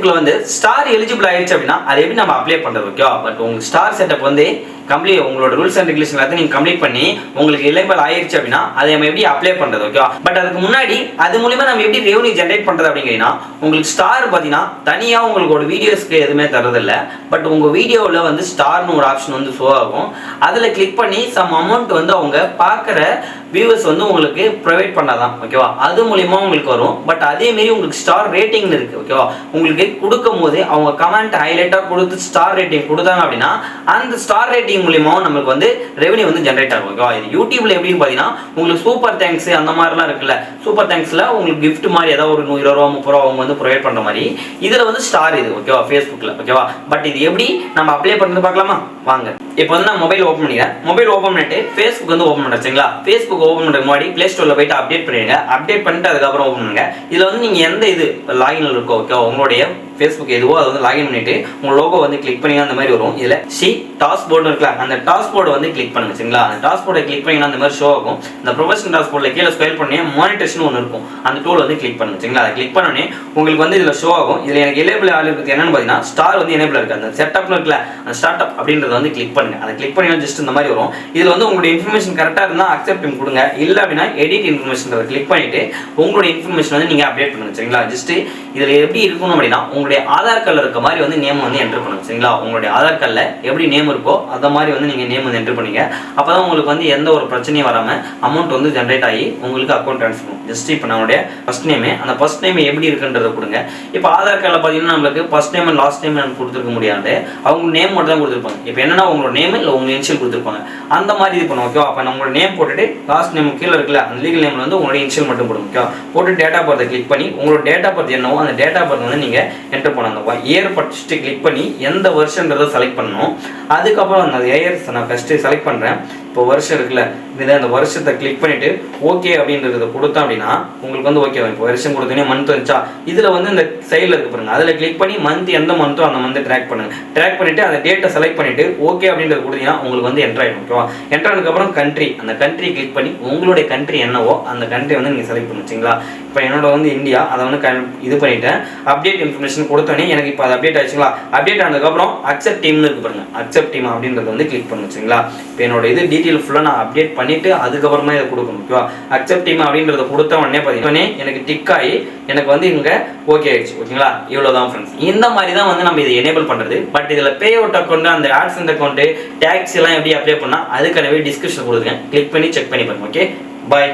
Facebookல வந்து star eligible ஆயிடுச்சு அப்படின்னா அதை எப்படி நம்ம அப்ளை பண்றது ஓகேவா? பட் உங்க ஸ்டார் செட்டப் வந்து கம்ப்ளீட் உங்களோட ரூல்ஸ் அண்ட் ரெகுலேஷன் எல்லாத்தையும் நீங்க கம்ப்ளீட் பண்ணி உங்களுக்கு எலிஜிபிள் ஆயிடுச்சு அப்படின்னா அதை நம்ம எப்படி அப்ளை பண்றது ஓகேவா? பட் அதுக்கு முன்னாடி அது மூலமா நம்ம எப்படி ரெவன்யூ ஜெனரேட் பண்றது அப்படிங்கன்னா உங்களுக்கு ஸ்டார் பாத்தீங்கன்னா தனியா உங்களுக்கு ஒரு வீடியோஸ்க்கு எதுவுமே தரதில்லை. பட் உங்க வீடியோவில் வந்து ஸ்டார்னு ஒரு ஆப்ஷன் வந்து ஷோ ஆகும். அதுல கிளிக் பண்ணி சம் அமௌண்ட் வந்து அவங்க பார்க்குற வியூவர்ஸ் வந்து உங்களுக்கு ப்ரொவைட் பண்ணாதான் ஓகேவா? அது மூலியமா உங்களுக்கு வரும். பட் அதே மாரி உங்களுக்கு ஸ்டார் ரேட்டிங் இருக்கு ஓகேவா? உங்களுக்கு கொடுக்கும் போது அவங்க கமெண்ட் ஹைலைட்டா கொடுத்து ஸ்டார் ரேட்டிங் கொடுத்தாங்க அப்படின்னா அந்த ஸ்டார் ரேட்டிங் மூலியமா நமக்கு வந்து ரெவன்யூ வந்து ஜெனரேட் ஆகும் ஓகேவா? இது யூடியூப்ல எப்படின்னு பாத்தீங்கன்னா உங்களுக்கு சூப்பர் தேங்க்ஸ் அந்த மாதிரிலாம் இருக்குல்ல, சூப்பர் தேங்க்ஸ்ல உங்களுக்கு கிஃப்ட் மாதிரி ஏதாவது ஒரு 20 ரூபா 30 ரூபா அவங்க வந்து ப்ரொவைட் பண்ற மாதிரி இதுல வந்து ஸ்டார் இது ஓகேவா? ஃபேஸ்புக்ல ஓகேவா? பட் இது எப்படி நம்ம அப்ளை பண்றது பார்க்கலாமா வாங்க. இப்போ வந்து நான் மொபைல் ஓப்பன் பண்ணிக்கிறேன். மொபைல் ஓப்பன் பண்ணிட்டு ஃபேஸ்புக் வந்து ஓப்பன் பண்ணுறீங்களா? ஃபேஸ்புக் ஓப்பன் பண்ணுறதுக்கு முன்னாடி பிளே ஸ்டோரில் போயிட்டு அப்டேட் பண்ணிடுங்க. அப்டேட் பண்ணிட்டு அதுக்கப்புறம் ஓப்பன் பண்ணுங்க. இதில் வந்து நீங்கள் எந்த இது லாகின்ல இருக்கோ ஓகே உங்களுடைய ஃபேஸ்புக் எதுவோ அதை வந்து லாகின் பண்ணிட்டு உங்க லோகோ வந்து கிளிக் பண்ணி அந்த மாதிரி வரும். இதில் டாஸ்க் போர்டு இருக்குல்ல, அந்த டாஸ்க் போர்டு வந்து கிளிக் பண்ணுங்க சரிங்களா? அந்த டாஸ்க் போர்டை கிளிக் பண்ணீங்கன்னா அந்த மாதிரி ஷோ ஆகும். இந்த ப்ரொஃபஷனல் டாஸ்க் போர்டில் கீழே ஸ்க்ரோல் பண்ணி மானிட்டேஷன் ஒன்று இருக்கும். அந்த டூல் வந்து கிளிக் பண்ணுங்க சரிங்களா? அதை கிளிக் பண்ணோடனே உங்களுக்கு வந்து இதில் ஷோ ஆகும். இதில் எனக்கு எனேபிள் ஆல் இருக்குது என்னன்னு பார்த்தீங்கன்னா ஸ்டார் வந்து எனேபிள் இருக்குது. அந்த செட்டப்ல இருக்குல்ல அந்த ஸ்டார்ட் அப் அப்படின்றத வந்து கிளிக் பண்ணுங்க. அதை கிளிக் பண்ணி ஜஸ்ட் இந்த மாதிரி வரும். இதில் வந்து உங்களுடைய இன்ஃபர்மேஷன் கரெக்டாக இருந்தால் அக்செப்ட் கொடுங்க. இல்லை அப்படின்னா எடிட் இன்ஃபர்மேஷன் கிளிக் பண்ணிட்டு உங்களுடைய இன்ஃபர்மேஷன் வந்து நீங்கள் அப்டேட் பண்ணுங்க சரிங்களா? ஜஸ்ட் இதில் எப்படி இருக்கணும் அப்படின்னா உங்களுடைய ஆதார் கார்டில் இருக்க மாதிரி வந்து நேம் வந்து என்டர் பண்ணுங்க சரிங்களா? உங்களுடைய ஆதார் கார்டில் எப்படி நேம் இருக்கோ அந்த மாதிரி வந்து நீங்கள் நேம் வந்து என்டர் பண்ணீங்க. அப்போ தான் உங்களுக்கு வந்து எந்த ஒரு பிரச்சனையும் வராமல் அமௌண்ட் வந்து ஜென்ரேட் ஆகி உங்களுக்கு அக்கௌண்ட் ட்ரான்ஸ்ஃபர் பண்ணும். ஜஸ்ட் இப்போ நம்மளுடைய ஃபர்ஸ்ட் நேம் அந்த ஃபர்ஸ்ட் நேம் எப்படி இருக்குன்றதை கொடுங்க. இப்போ ஆதார் கார்டில் பார்த்தீங்கன்னா நம்மளுக்கு first name and last name எனக்கு கொடுத்துருக்க முடியாது. அவங்க நேம் மட்டும் தான் கொடுத்துருப்பாங்க. இப்போ என்னன்னா உங்களோட நேம் இல்லை உங்க இனிஷியல் கொடுத்துருப்பாங்க. அந்த மாதிரி இது பண்ணுவோம் ஓகேவா? அப்போ நம்மளோட நேம் போட்டுட்டு லாஸ்ட் நேம் கீழே இருக்குல்ல அந்த லீகல் நேம்ல வந்து உங்களோட இனிஷியல் மட்டும் போடுங்க ஓகேவா? போட்டு டேட்டா பர்த்தை கிளிக் பண்ணி உங்களோட டேட்டா பர்த் என்னவோ அந்த டேட்டா பர்த் வந்து நீங்கள் என்டர் பண்ணுங்க. இயர் ஃபர்ஸ்ட் கிளிக் பண்ணி எந்த வருஷன்றதை செலக்ட் பண்ணணும். அதுக்கப்புறம் அந்த இயர்ஸ் நான் ஃபர்ஸ்ட் செலக்ட் பண்ணுறேன். இப்போ வருஷம் இருக்குல்ல இதில் அந்த வருஷத்தை கிளிக் பண்ணிட்டு ஓகே அப்படின்றத கொடுத்தோம் அப்படின்னா உங்களுக்கு வந்து ஓகே. இப்போ வருஷம் கொடுத்தோன்னே மந்த் வந்துச்சா இதில் வந்து இந்த சைடில் இருக்கு பாருங்க, அதில் கிளிக் பண்ணி மந்த் எந்த மந்த்தோ அந்த மந்த் ட்ராக் பண்ணுங்க. ட்ராக் பண்ணிட்டு அந்த டேட்டை செலக்ட் பண்ணிட்டு ஓகே அப்படின்றத கொடுத்தீங்கன்னா உங்களுக்கு வந்து என்ட்ரு ஆகிடும் ஓகேவா? என்ட்ரு ஆனதுக்கப்புறம் கண்ட்ரி அந்த கண்ட்ரி கிளிக் பண்ணி உங்களுடைய கண்ட்ரி என்னவோ அந்த கண்ட்ரி வந்து நீங்கள் செலக்ட் பண்ணுச்சிங்களா? இப்போ என்னோட வந்து இந்தியா அதை வந்து இது பண்ணிட்டேன். அப்டேட் இன்ஃபர்மேஷன் கொடுத்தோன்னே எனக்கு இப்போ அது அப்டேட் ஆயிடுச்சுங்களா? அப்டேட் ஆனதுக்கப்புறம் அக்செப்ட் டீம்னு இருக்கு பாருங்க, அக்செப்ட் டீம் அப்படின்றத வந்து கிளிக் பண்ணுச்சிங்களா? இப்போ என்னோட இது டீட்டெயில் ஃபுல்லாக நான் அப்டேட் பண்ணிட்டு அதுக்கப்புறம் தான் இதை கொடுக்கணும் ஓகேவா? அக்செப்ட் டீம் அப்படின்றத கொடுத்த உடனே பார்த்தீங்கன்னா எனக்கு டிக் ஆகி எனக்கு வந்து இங்கே ஓகே ஆயிடுச்சு ஓகேங்களா? இவ்வளோதான் ஃப்ரெண்ட்ஸ். இந்த மாதிரி தான் வந்து நம்ம இதை எனேபிள் பண்ணுறது. பட் இதில் பே அவுட் அக்கௌண்ட் அந்த ஆட்சன்ஸ் அக்கௌண்ட் டேக்ஸ் எல்லாம் எப்படி அப்ளை பண்ணால் அதுக்கானவே டிஸ்கிரிப்ஷன் கொடுத்துருக்கேன். கிளிக் பண்ணி செக் பண்ணி பாருங்க. Okay bye.